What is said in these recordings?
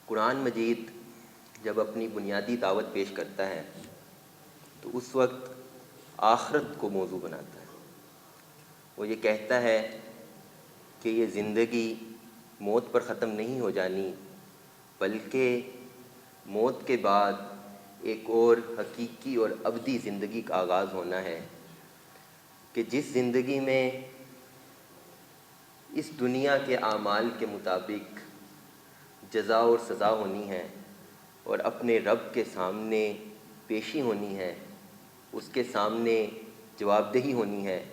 قرآن مجید جب اپنی بنیادی دعوت پیش کرتا ہے تو اس وقت آخرت کو موضوع بناتا ہے۔ وہ یہ کہتا ہے کہ یہ زندگی موت پر ختم نہیں ہو جانی، بلکہ موت کے بعد ایک اور حقیقی اور ابدی زندگی کا آغاز ہونا ہے، کہ جس زندگی میں اس دنیا کے اعمال کے مطابق جزا اور سزا ہونی ہے اور اپنے رب کے سامنے پیشی ہونی ہے، اس کے سامنے جواب دہی ہونی ہے،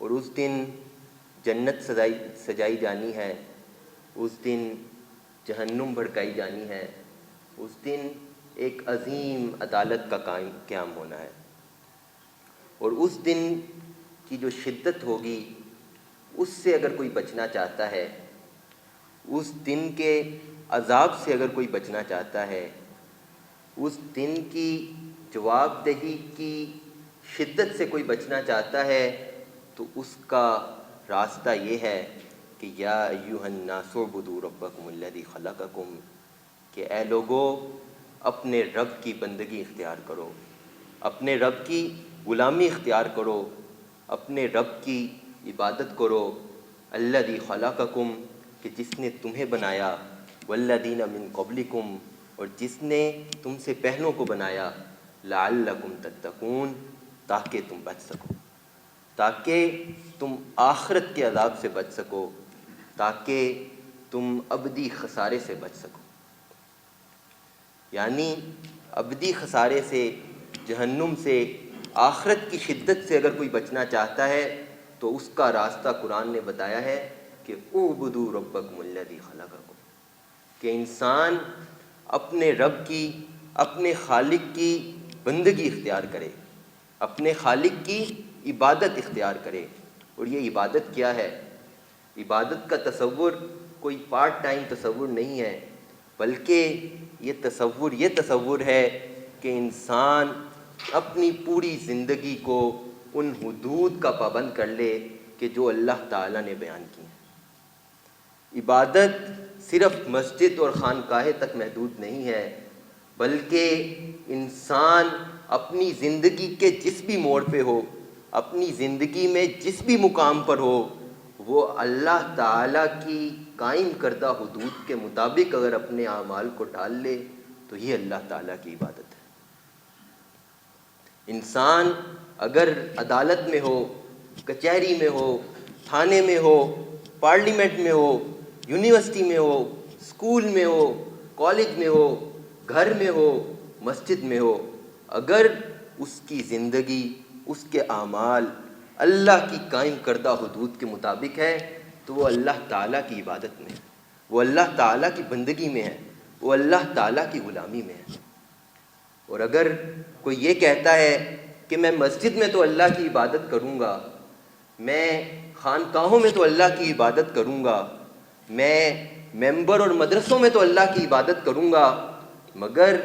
اور اس دن جنت سجائی جانی ہے، اس دن جہنم بھڑکائی جانی ہے، اس دن ایک عظیم عدالت کا قیام ہونا ہے۔ اور اس دن کی جو شدت ہوگی اس سے اگر کوئی بچنا چاہتا ہے، اس دن کے عذاب سے اگر کوئی بچنا چاہتا ہے، اس دن کی جواب دہی کی شدت سے کوئی بچنا چاہتا ہے، تو اس کا راستہ یہ ہے کہ یا ایھا الناس اعبدوا ربکم الذی خلقکم، کہ اے لوگو اپنے رب کی بندگی اختیار کرو، اپنے رب کی غلامی اختیار کرو، اپنے رب کی عبادت کرو، الذی خلقکم، کہ جس نے تمہیں بنایا، والذین من قبلکم، اور جس نے تم سے پہلوں کو بنایا، لعلکم تتقون، تاکہ تم بچ سکو، تاکہ تم آخرت کے عذاب سے بچ سکو، تاکہ تم ابدی خسارے سے بچ سکو۔ یعنی ابدی خسارے سے، جہنم سے، آخرت کی شدت سے اگر کوئی بچنا چاہتا ہے تو اس کا راستہ قرآن نے بتایا ہے کہ اعبدوا ربکم الذی خلقکم، کہ انسان اپنے رب کی، اپنے خالق کی بندگی اختیار کرے، اپنے خالق کی عبادت اختیار کرے۔ اور یہ عبادت کیا ہے؟ عبادت کا تصور کوئی پارٹ ٹائم تصور نہیں ہے، بلکہ یہ تصور ہے کہ انسان اپنی پوری زندگی کو ان حدود کا پابند کر لے کہ جو اللہ تعالیٰ نے بیان کی ہیں۔ عبادت صرف مسجد اور خانقاہیں تک محدود نہیں ہے، بلکہ انسان اپنی زندگی کے جس بھی موڑ پہ ہو، اپنی زندگی میں جس بھی مقام پر ہو، وہ اللہ تعالیٰ کی قائم کردہ حدود کے مطابق اگر اپنے اعمال کو ڈھال لے تو یہ اللہ تعالیٰ کی عبادت ہے۔ انسان اگر عدالت میں ہو، کچہری میں ہو، تھانے میں ہو، پارلیمنٹ میں ہو، یونیورسٹی میں ہو، اسکول میں ہو، کالج میں ہو، گھر میں ہو، مسجد میں ہو، اگر اس کی زندگی، اس کے اعمال اللہ کی قائم کردہ حدود کے مطابق ہے تو وہ اللہ تعالیٰ کی عبادت میں ہے، وہ اللہ تعالیٰ کی بندگی میں ہے، وہ اللہ تعالیٰ کی غلامی میں ہے۔ اور اگر کوئی یہ کہتا ہے کہ میں مسجد میں تو اللہ کی عبادت کروں گا، میں خانقاہوں میں تو اللہ کی عبادت کروں گا، میں ممبر اور مدرسوں میں تو اللہ کی عبادت کروں گا، مگر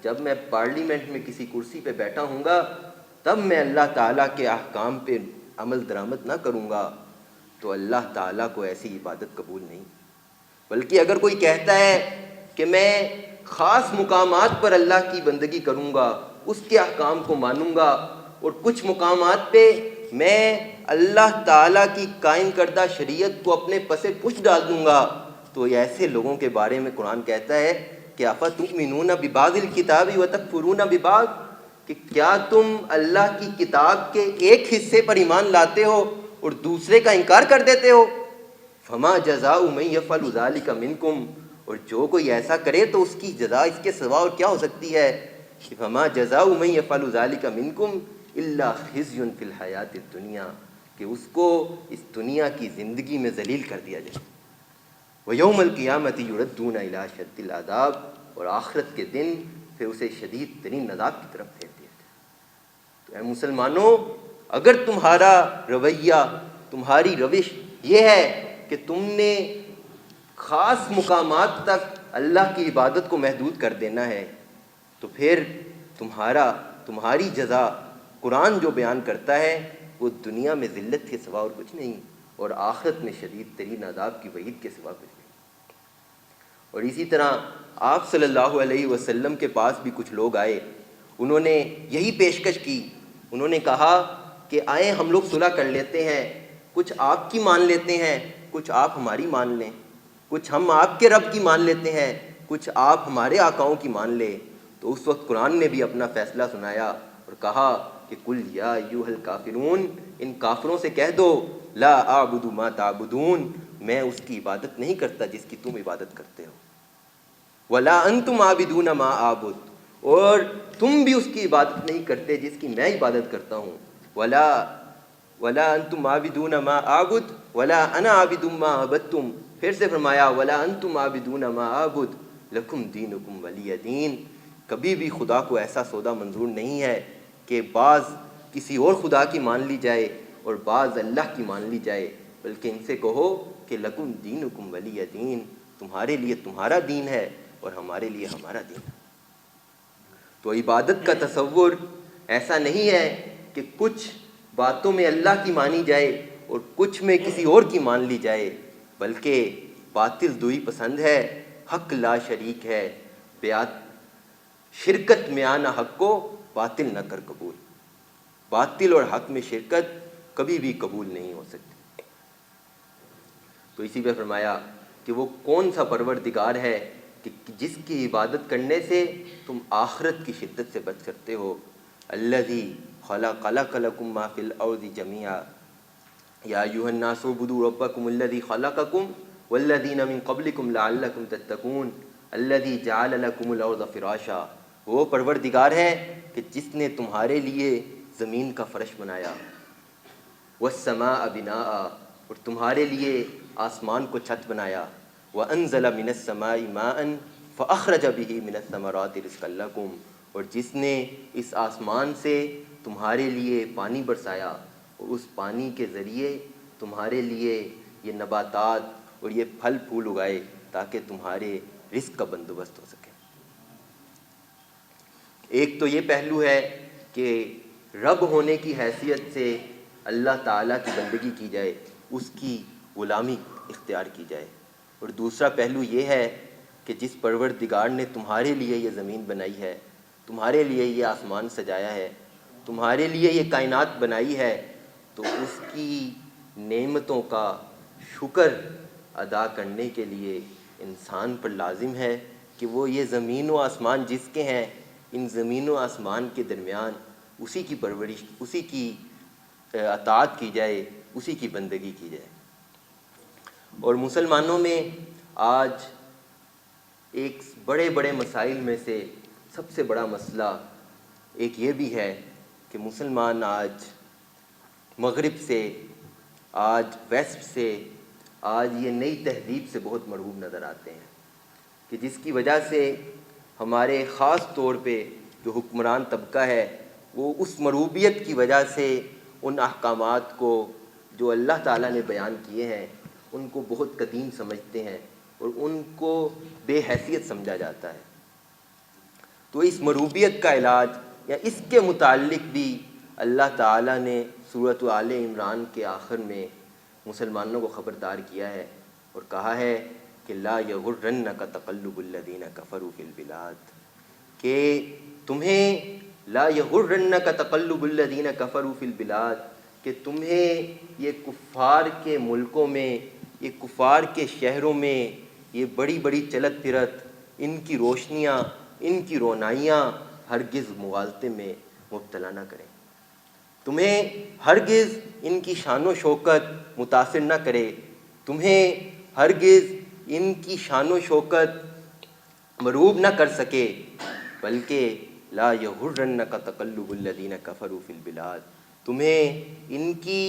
جب میں پارلیمنٹ میں کسی کرسی پہ بیٹھا ہوں گا تب میں اللہ تعالیٰ کے احکام پہ عمل درآمد نہ کروں گا، تو اللہ تعالیٰ کو ایسی عبادت قبول نہیں۔ بلکہ اگر کوئی کہتا ہے کہ میں خاص مقامات پر اللہ کی بندگی کروں گا، اس کے احکام کو مانوں گا، اور کچھ مقامات پہ میں اللہ تعالیٰ کی قائم کردہ شریعت کو اپنے پس پش ڈال دوں گا، تو ایسے لوگوں کے بارے میں قرآن کہتا ہے کہ افتؤمنون ببعض الکتاب وتکفرون ببعض، کہ کیا تم اللہ کی کتاب کے ایک حصے پر ایمان لاتے ہو اور دوسرے کا انکار کر دیتے ہو؟ فما جزاء من یفعل ذلک منکم، اور جو کوئی ایسا کرے تو اس کی جزا اس کے سوا اور کیا ہو سکتی ہے؟ فما جزاء من یفعل ذلک منکم الا خزی فی الحیات الدنیا، کہ اس کو اس دنیا کی زندگی میں ذلیل کر دیا جائے۔ ویوم القیامۃ یردون الی اشد العذاب، اور آخرت کے دن پھر اسے شدید ترین عذاب کی طرف پھیر دیا جائے۔ تو اے مسلمانوں، اگر تمہارا رویہ، تمہاری روش یہ ہے کہ تم نے خاص مقامات تک اللہ کی عبادت کو محدود کر دینا ہے، تو پھر تمہاری جزا قرآن جو بیان کرتا ہے وہ دنیا میں ذلت کے سوا اور کچھ نہیں، اور آخرت میں شدید ترین عذاب کی وعید کے سوا کچھ نہیں۔ اور اسی طرح آپ صلی اللہ علیہ وسلم کے پاس بھی کچھ لوگ آئے، انہوں نے یہی پیشکش کی، انہوں نے کہا کہ آئیں ہم لوگ صلح کر لیتے ہیں، کچھ آپ کی مان لیتے ہیں، کچھ آپ ہماری مان لیں، کچھ ہم آپ کے رب کی مان لیتے ہیں، کچھ آپ ہمارے آقاؤں کی مان لیں۔ تو اس وقت قرآن نے بھی اپنا فیصلہ سنایا اور کہا کہ کل یا ایھا الکافرون، ان کافروں سے کہہ دو لا اعبد ما تعبدون، میں اس کی عبادت نہیں کرتا جس کی تم عبادت کرتے ہو، ولا انتم عابدون ما اعبد، اور تم بھی اس کی عبادت نہیں کرتے جس کی میں عبادت کرتا ہوں، ولا انتم عابدون ما اعبد ولا انا عابد ما عبدتم، پھر سے فرمایا ولا انتم عابدون ما اعبد لکم دینکم ولی دین۔ کبھی بھی خدا کو ایسا سودا منظور نہیں ہے کہ بعض کسی اور خدا کی مان لی جائے اور بعض اللہ کی مان لی جائے، بلکہ ان سے کہو کہ لکم دینکم ولی دین، تمہارے لیے تمہارا دین ہے اور ہمارے لیے ہمارا دین ہے۔ تو عبادت کا تصور ایسا نہیں ہے کہ کچھ باتوں میں اللہ کی مانی جائے اور کچھ میں کسی اور کی مان لی جائے، بلکہ باطل دوئی پسند ہے، حق لا شریک ہے، شرکت میں آنا حق کو باطل نہ کر قبول، باطل اور حق میں شرکت کبھی بھی قبول نہیں ہو سکتی۔ تو اسی پہ فرمایا کہ وہ کون سا پروردگار ہے کہ جس کی عبادت کرنے سے تم آخرت کی شدت سے بچ سکتے ہو، الذی خلق لکم ما فی الارض جمیعا یا ایھا الناس اعبدوا ربکم الذی خلقکم والذین من قبلکم لعلکم تتقون الذی جعل لکم الارض فراشا، وہ پروردگار ہے کہ جس نے تمہارے لیے زمین کا فرش بنایا، والسماء بناء، اور تمہارے لیے آسمان کو چھت بنایا، وانزل من السماء ماء فاخرج به من الثمرات رزقا لکم، اور جس نے اس آسمان سے تمہارے لیے پانی برسایا اور اس پانی کے ذریعے تمہارے لیے یہ نباتات اور یہ پھل پھول اگائے تاکہ تمہارے رزق کا بندوبست ہو سکے۔ ایک تو یہ پہلو ہے کہ رب ہونے کی حیثیت سے اللہ تعالیٰ کی بندگی کی جائے، اس کی غلامی اختیار کی جائے، اور دوسرا پہلو یہ ہے کہ جس پروردگار نے تمہارے لیے یہ زمین بنائی ہے، تمہارے لیے یہ آسمان سجایا ہے، تمہارے لیے یہ کائنات بنائی ہے، تو اس کی نعمتوں کا شکر ادا کرنے کے لیے انسان پر لازم ہے کہ وہ یہ زمین و آسمان جس کے ہیں، ان زمین و آسمان کے درمیان اسی کی پرورش، اسی کی اطاعت کی جائے، اسی کی بندگی کی جائے۔ اور مسلمانوں میں آج ایک بڑے بڑے مسائل میں سے سب سے بڑا مسئلہ ایک یہ بھی ہے کہ مسلمان آج مغرب سے، آج ویسٹ سے، آج یہ نئی تہذیب سے بہت مرعوب نظر آتے ہیں، کہ جس کی وجہ سے ہمارے خاص طور پہ جو حکمران طبقہ ہے وہ اس مرعوبیت کی وجہ سے ان احکامات کو جو اللہ تعالیٰ نے بیان کیے ہیں ان کو بہت قدیم سمجھتے ہیں اور ان کو بے حیثیت سمجھا جاتا ہے۔ تو اس مرعوبیت کا علاج یا اس کے متعلق بھی اللہ تعالیٰ نے سورۃ آل عمران کے آخر میں مسلمانوں کو خبردار کیا ہے اور کہا ہے کہ لا یغرنک تقلب الذین کفروا فی البلاد، کہ تمہیں لا یغرنک تقلب الذین کفروا فی البلاد، کہ تمہیں یہ کفار کے ملکوں میں، یہ کفار کے شہروں میں یہ بڑی بڑی چلت پھرت، ان کی روشنیاں، ان کی رونائیاں ہرگز مغالطے میں مبتلا نہ کریں، تمہیں ہرگز ان کی شان و شوکت متاثر نہ کرے، تمہیں ہرگز ان کی شان و شوکت مرعوب نہ کر سکے، بلکہ لا یغرنک تقلب الذین کفروا فی البلاد، تمہیں ان کی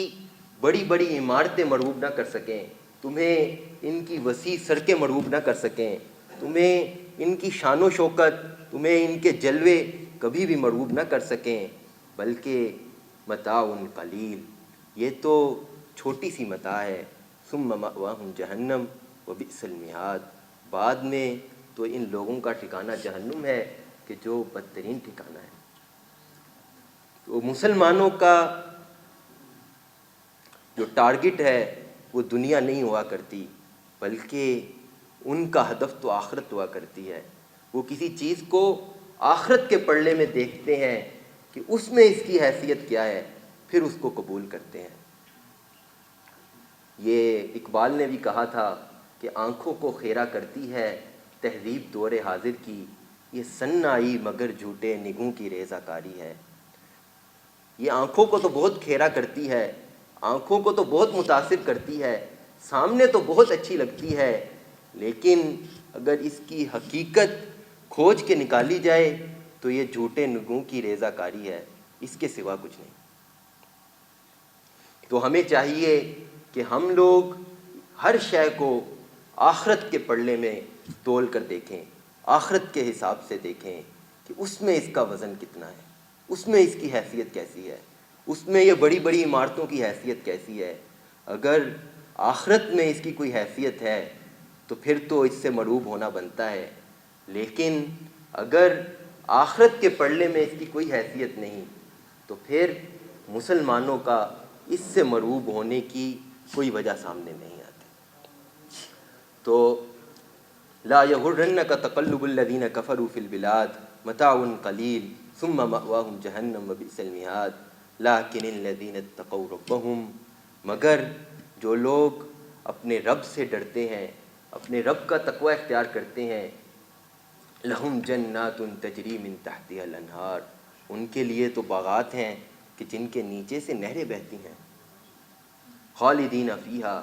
بڑی بڑی عمارتیں مرعوب نہ کر سکیں، تمہیں ان کی وسیع سڑکیں مرعوب نہ کر سکیں، تمہیں ان کی شان و شوکت، تمہیں ان کے جلوے کبھی بھی مرعوب نہ کر سکیں، بلکہ متاع قلیل، یہ تو چھوٹی سی متاع ہے، ثم مأواہم جہنم وبئس المہاد، بعد میں تو ان لوگوں کا ٹھکانہ جہنم ہے کہ جو بدترین ٹھکانہ ہے۔ تو مسلمانوں کا جو ٹارگٹ ہے وہ دنیا نہیں ہوا کرتی، بلکہ ان کا ہدف تو آخرت ہوا کرتی ہے. وہ کسی چیز کو آخرت کے پلڑے میں دیکھتے ہیں کہ اس میں اس کی حیثیت کیا ہے، پھر اس کو قبول کرتے ہیں. یہ اقبال نے بھی کہا تھا کہ آنکھوں کو خیرہ کرتی ہے تہذیب دور حاضر کی، یہ سن آئی مگر جھوٹے نگوں کی ریزہ کاری ہے. یہ آنکھوں کو تو بہت کھیرا کرتی ہے، آنکھوں کو تو بہت متاثر کرتی ہے، سامنے تو بہت اچھی لگتی ہے، لیکن اگر اس کی حقیقت کھوج کے نکالی جائے تو یہ جھوٹے نگوں کی ریزہ کاری ہے، اس کے سوا کچھ نہیں. تو ہمیں چاہیے کہ ہم لوگ ہر شے کو آخرت کے پلڑے میں تول کر دیکھیں، آخرت کے حساب سے دیکھیں کہ اس میں اس کا وزن کتنا ہے، اس میں اس کی حیثیت کیسی ہے، اس میں یہ بڑی بڑی عمارتوں کی حیثیت کیسی ہے. اگر آخرت میں اس کی کوئی حیثیت ہے تو پھر تو اس سے مرعوب ہونا بنتا ہے، لیکن اگر آخرت کے پلڑے میں اس کی کوئی حیثیت نہیں تو پھر مسلمانوں کا اس سے مرعوب ہونے کی کوئی وجہ سامنے نہیں آتی. تو لا یغرنک تقلب الذین کفروا فی البلاد متاع قلیل ثم مأواہم جہنم وبئس المہاد لیکن الذین اتقوا ربہم، مگر جو لوگ اپنے رب سے ڈرتے ہیں، اپنے رب کا تقوی اختیار کرتے ہیں، لہم جنات تجری من تحتها الانہار، ان کے لیے تو باغات ہیں کہ جن کے نیچے سے نہریں بہتی ہیں، خالدین فیہا،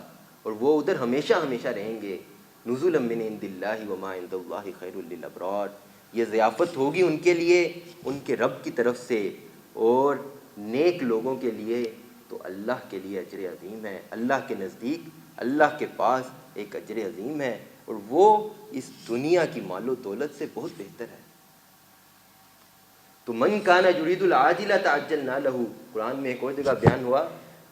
اور وہ ادھر ہمیشہ ہمیشہ رہیں گے، نزلا من عند اللہ وما عند اللہ خیر للابرار، یہ ضیافت ہوگی ان کے لیے ان کے رب کی طرف سے، اور نیک لوگوں کے لیے تو اللہ کے لیے اجر عظیم ہے، اللہ کے نزدیک، اللہ کے پاس ایک اجر عظیم ہے، اور وہ اس دنیا کی مال و دولت سے بہت بہتر ہے. تو من کان یرید العاجلہ تعجلنا لہ، قرآن میں ایک اور جگہ بیان ہوا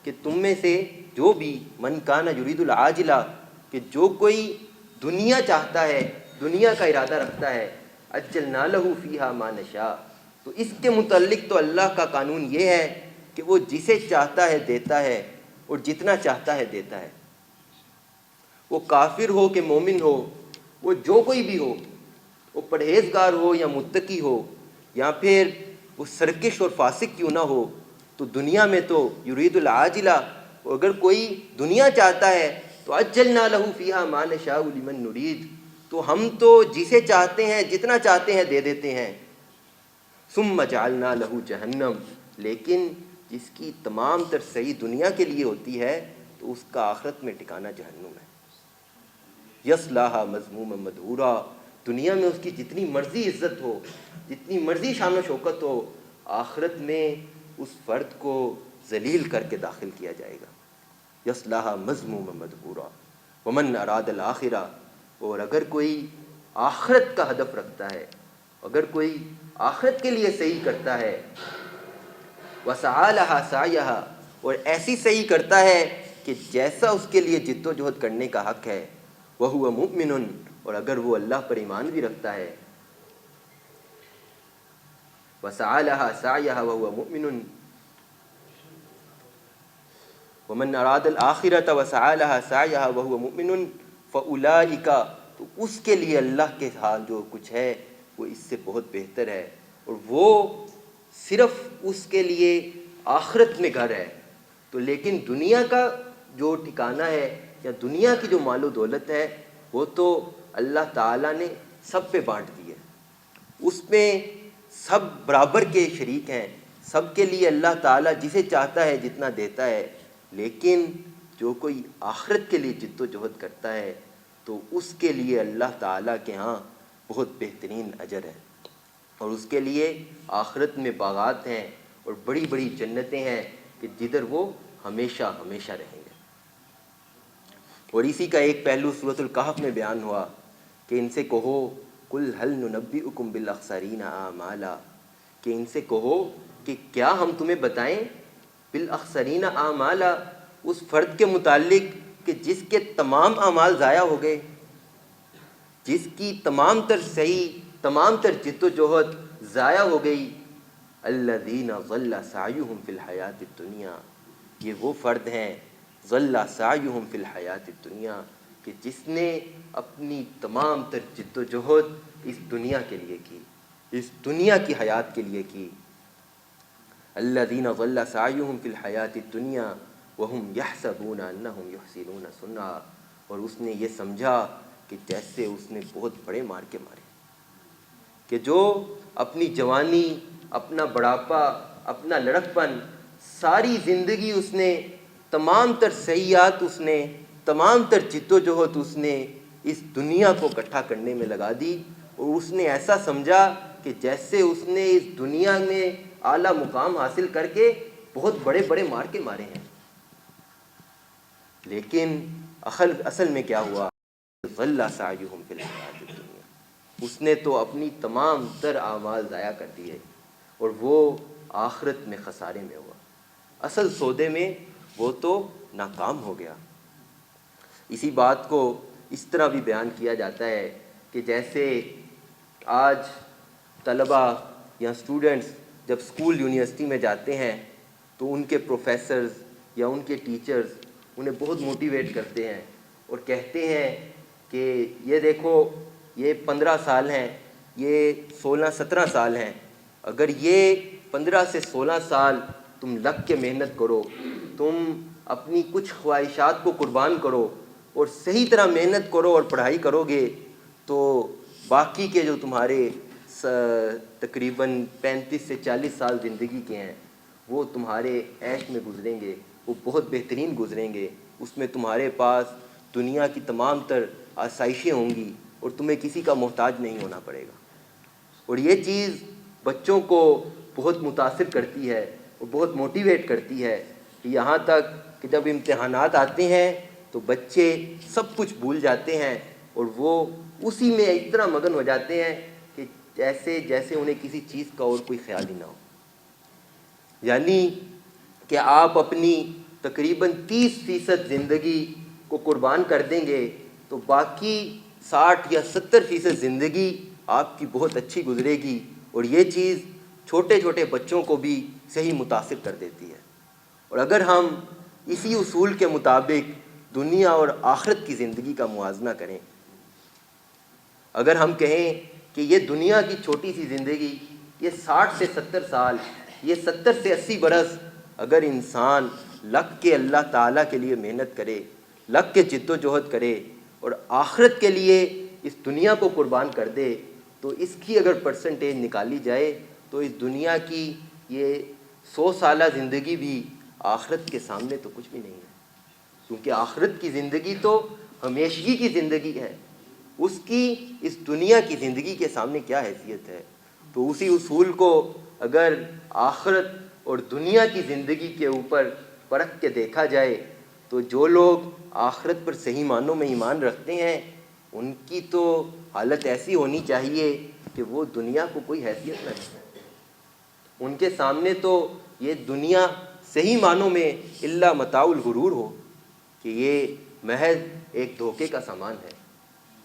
کہ تم میں سے جو بھی من کان یرید العاجلہ، کہ جو کوئی دنیا چاہتا ہے، دنیا کا ارادہ رکھتا ہے، عجلنا لہ فیہا ما نشاء، تو اس کے متعلق تو اللہ کا قانون یہ ہے کہ وہ جسے چاہتا ہے دیتا ہے اور جتنا چاہتا ہے دیتا ہے. وہ کافر ہو کہ مومن ہو، وہ جو کوئی بھی ہو، وہ پرہیزگار ہو یا متقی ہو، یا پھر وہ سرکش اور فاسق کیوں نہ ہو، تو دنیا میں تو یرید العاجلہ، اگر کوئی دنیا چاہتا ہے تو عجلنا لہ فیہا ما نشاء لمن نرید، تو ہم تو جسے چاہتے ہیں جتنا چاہتے ہیں دے دیتے ہیں. ثم جعلنا لہ جہنم، لیکن جس کی تمام تر صحیح دنیا کے لیے ہوتی ہے تو اس کا آخرت میں ٹھکانہ جہنم ہے. یصلاھا مذموما مدحورا، دنیا میں اس کی جتنی مرضی عزت ہو، جتنی مرضی شان و شوکت ہو، آخرت میں اس فرد کو ذلیل کر کے داخل کیا جائے گا. یصلاھا مذموما مدحورا ومن اراد الآخرہ، اور اگر کوئی آخرت کا ہدف رکھتا ہے، اگر کوئی آخرت کے لیے صحیح کرتا ہے، وسعی لہا سعیہا، اور ایسی صحیح کرتا ہے کہ جیسا اس کے لیے جد و جہد کرنے کا حق ہے، وہو مؤمن، اور اگر وہ اللہ پر ایمان بھی رکھتا ہے، وسعی لہا سعیہا وہو مؤمن ومن اراد الآخرۃ وسعی لہا سعیہا وہو مؤمن فاولئک، تو اس کے لیے اللہ کے حال جو کچھ ہے وہ اس سے بہت بہتر ہے، اور وہ صرف اس کے لیے آخرت میں گھر ہے. تو لیکن دنیا کا جو ٹھکانہ ہے یا دنیا کی جو مال و دولت ہے وہ تو اللہ تعالیٰ نے سب پہ بانٹ دی ہے، اس میں سب برابر کے شریک ہیں، سب کے لیے اللہ تعالیٰ جسے چاہتا ہے جتنا دیتا ہے. لیکن جو کوئی آخرت کے لیے جد و جہد کرتا ہے تو اس کے لیے اللہ تعالیٰ کے ہاں بہت بہترین اجر ہے، اور اس کے لیے آخرت میں باغات ہیں اور بڑی بڑی جنتیں ہیں کہ جدھر وہ ہمیشہ ہمیشہ رہیں گے. اور اسی کا ایک پہلو سورۃ الکہف میں بیان ہوا کہ ان سے کہو قل هل ننبئکم بالاخسرین اعمالا، کہ ان سے کہو کہ کیا ہم تمہیں بتائیں بالاخسرین اعمالا، اس فرد کے متعلق کہ جس کے تمام اعمال ضائع ہو گئے، جس کی تمام تر صحیح، تمام تر جد و جہد ضائع ہو گئی. الذین ضل سعیہم فی الحیاۃ الدنیا، یہ وہ فرد ہیں ضل سعیہم فی الحیاۃ الدنیا کہ جس نے اپنی تمام تر جد و جہد اس دنیا کے لیے کی، اس دنیا کی حیات کے لیے کی. الذین ضل سعیہم فی الحیات الدنیا وہم یحسبون انہم یحسنون صنعا. اور اس نے یہ سمجھا کہ جیسے اس نے بہت بڑے مارکے مارے، کہ جو اپنی جوانی، اپنا بڑھاپا، اپنا لڑکپن، ساری زندگی اس نے، تمام تر سیاحت اس نے، تمام تر جد و جہد اس نے اس دنیا کو اکٹھا کرنے میں لگا دی. اور اس نے ایسا سمجھا کہ جیسے اس نے اس دنیا میں اعلیٰ مقام حاصل کر کے بہت بڑے بڑے مارکے مارے ہیں. لیکن اصل میں کیا ہوا؟ ضل سعیہم فی الحیات الدنیا. اس نے تو اپنی تمام تر اعمال ضائع کر دیے اور وہ آخرت میں خسارے میں ہوا، اصل سودے میں وہ تو ناکام ہو گیا. اسی بات کو اس طرح بھی بیان کیا جاتا ہے کہ جیسے آج طلبہ یا اسٹوڈنٹس جب اسکول یونیورسٹی میں جاتے ہیں تو ان کے پروفیسرز یا ان کے ٹیچرز انہیں بہت موٹیویٹ کرتے ہیں اور کہتے ہیں کہ یہ دیکھو، یہ 15 سال ہیں، یہ 16-17 سال ہیں، اگر یہ 15 سے 16 سال تم لگ کے محنت کرو، تم اپنی کچھ خواہشات کو قربان کرو اور صحیح طرح محنت کرو اور پڑھائی کرو گے، تو باقی کے جو تمہارے تقریباً 35 سے 40 سال زندگی کے ہیں وہ تمہارے عیش میں گزریں گے، وہ بہت بہترین گزریں گے. اس میں تمہارے پاس دنیا کی تمام تر آسائشیں ہوں گی اور تمہیں کسی کا محتاج نہیں ہونا پڑے گا. اور یہ چیز بچوں کو بہت متاثر کرتی ہے اور بہت موٹیویٹ کرتی ہے، کہ یہاں تک کہ جب امتحانات آتے ہیں تو بچے سب کچھ بھول جاتے ہیں اور وہ اسی میں اتنا مگن ہو جاتے ہیں کہ جیسے انہیں کسی چیز کا اور کوئی خیال ہی نہ ہو. یعنی کہ آپ اپنی تقریباً 30% زندگی کو قربان کر دیں گے تو باقی 60 یا 70% زندگی آپ کی بہت اچھی گزرے گی. اور یہ چیز چھوٹے چھوٹے بچوں کو بھی صحیح متاثر کر دیتی ہے. اور اگر ہم اسی اصول کے مطابق دنیا اور آخرت کی زندگی کا موازنہ کریں، اگر ہم کہیں کہ یہ دنیا کی چھوٹی سی زندگی، یہ 60 سے 70 سال، یہ 70 سے 80 برس اگر انسان لگ کے اللہ تعالیٰ کے لیے محنت کرے، لگ کے جد و جہد کرے اور آخرت کے لیے اس دنیا کو قربان کر دے، تو اس کی اگر پرسنٹیج نکالی جائے تو اس دنیا کی یہ 100 سالہ زندگی بھی آخرت کے سامنے تو کچھ بھی نہیں ہے. کیونکہ آخرت کی زندگی تو ہمیشگی کی زندگی ہے، اس کی اس دنیا کی زندگی کے سامنے کیا حیثیت ہے. تو اسی اصول کو اگر آخرت اور دنیا کی زندگی کے اوپر پرکھ کے دیکھا جائے تو جو لوگ آخرت پر صحیح معنوں میں ایمان رکھتے ہیں ان کی تو حالت ایسی ہونی چاہیے کہ وہ دنیا کو کوئی حیثیت نہ رکھے. ان کے سامنے تو یہ دنیا صحیح معنوں میں الا متاع الغرور ہو، کہ یہ محض ایک دھوکے کا سامان ہے.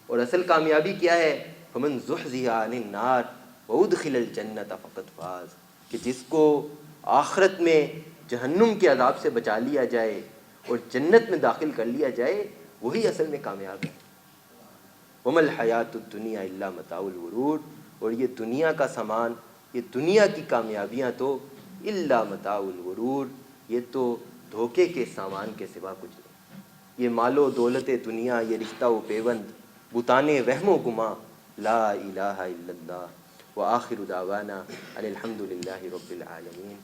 اور اصل کامیابی کیا ہے؟ فمن زحزح عن النار وادخل الجنۃ فقد فاز. کہ جس کو آخرت میں جہنم کے عذاب سے بچا لیا جائے اور جنت میں داخل کر لیا جائے، وہی اصل میں کامیاب ہے. وما الحیات الدنیا الا متاع الغرور. اور یہ دنیا کا سامان، یہ دنیا کی کامیابیاں تو الا متاع الغرور، یہ تو دھوکے کے سامان کے سوا کچھ نہیں. یہ مال و دولت دنیا، یہ رشتہ و پیوند، بتانے وہم و گماں، لا الہ الا اللہ. وآخر دعوانا ان الحمد للہ رب العالمین.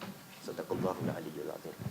صدق اللہ العلی العظیم.